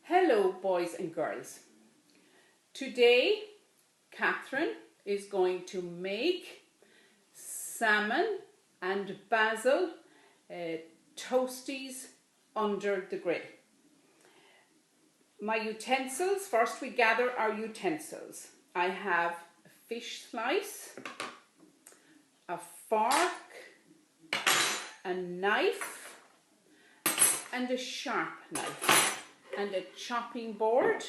Hello boys and girls. Today Catherine is going to make salmon and basil toasties under the grill. My utensils, first we gather our utensils. I have a fish slice, a fork, a knife and a sharp knife, and a chopping board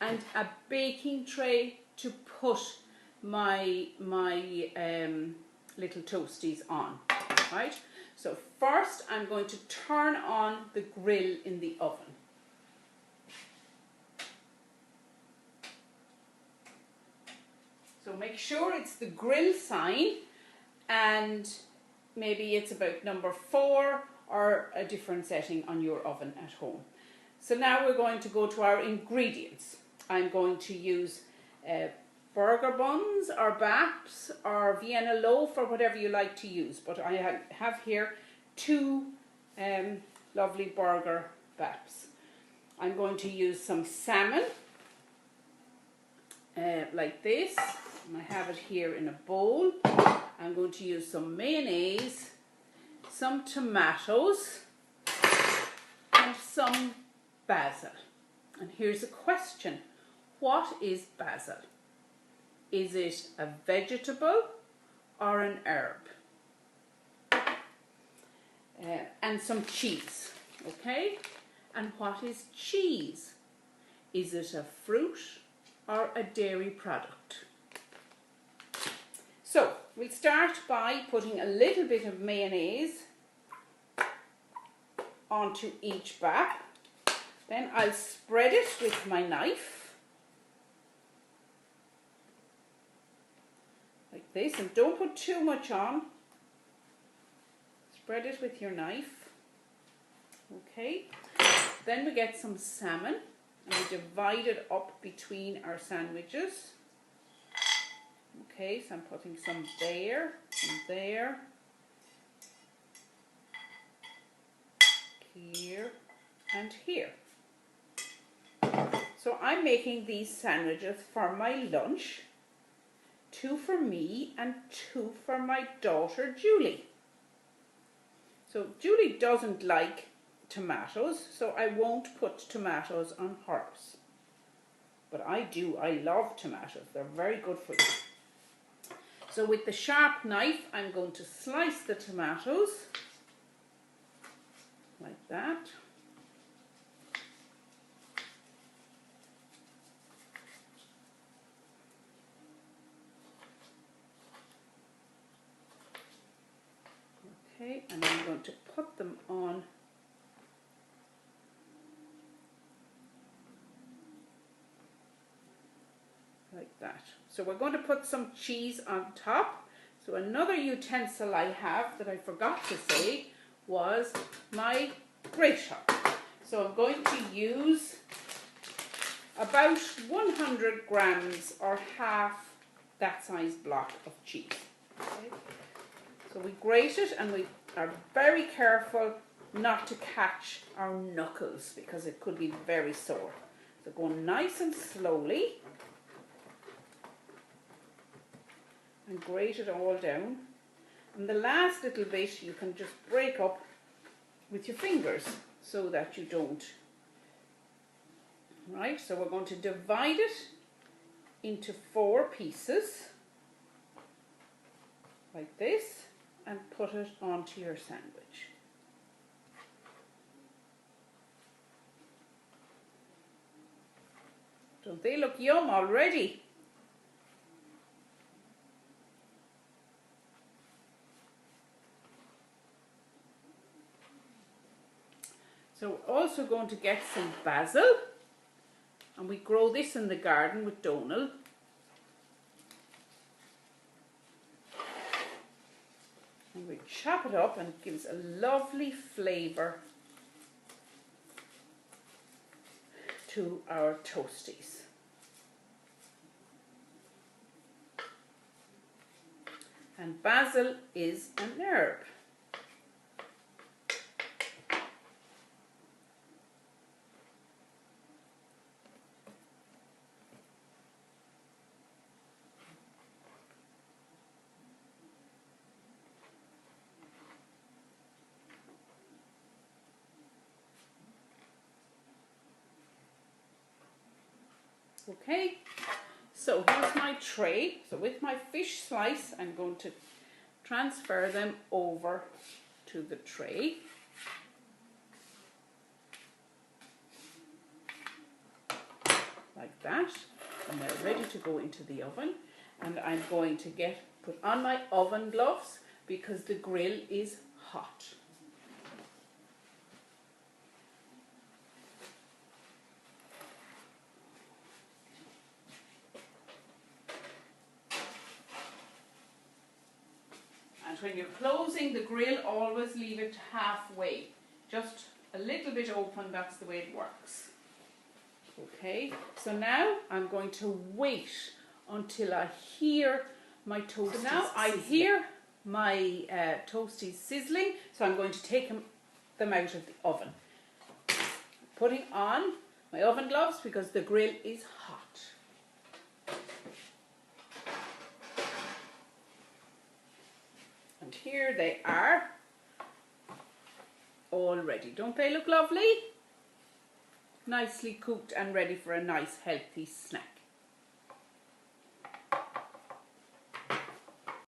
and a baking tray to put my little toasties on, right? So first I'm going to turn on the grill in the oven. So make sure it's the grill sign, and maybe it's about number 4 or a different setting on your oven at home. So now we're going to go to our ingredients. I'm going to use burger buns or baps or Vienna loaf or whatever you like to use. But I have here 2 lovely burger baps. I'm going to use some salmon like this. And I have it here in a bowl. I'm going to use some mayonnaise, some tomatoes and some basil. And here's a question: what is basil? Is it a vegetable or an herb? And some cheese, okay? And what is cheese? Is it a fruit or a dairy product? So we'll start by putting a little bit of mayonnaise onto each bap. Then I'll spread it with my knife, like this, and don't put too much on. Spread it with your knife. Okay, then we get some salmon and we divide it up between our sandwiches. Okay, so I'm putting some there and there, here and here. So I'm making these sandwiches for my lunch, 2 for me and 2 for my daughter Julie. So Julie doesn't like tomatoes, so I won't put tomatoes on hers. But I do, I love tomatoes, they're very good for you. So with the sharp knife, I'm going to slice the tomatoes like that. Okay, and I'm going to put them on like that. So we're going to put some cheese on top. So another utensil I have that I forgot to say was my grater. So I'm going to use about 100 grams or half that size block of cheese. Okay. So we grate it, and we are very careful not to catch our knuckles because it could be very sore. So go nice and slowly and grate it all down. And the last little bit you can just break up with your fingers so that you don't. Right, so we're going to divide it into 4 pieces like this and put it onto your sandwich. Don't they look yum already? So we're also going to get some basil, and we grow this in the garden with Donal. And we chop it up, and it gives a lovely flavour to our toasties. And basil is an herb. Okay, so here's my tray. So with my fish slice, I'm going to transfer them over to the tray. Like that. And they're ready to go into the oven. And I'm going to put on my oven gloves because the grill is hot. And when you're closing the grill, always leave it halfway. Just a little bit open, that's the way it works. Okay, so now I'm going to wait until I hear my toasties. So now I hear my toasties sizzling, so I'm going to take them out of the oven. Putting on my oven gloves because the grill is hot. And here they are, all ready. Don't they look lovely? Nicely cooked and ready for a nice healthy snack.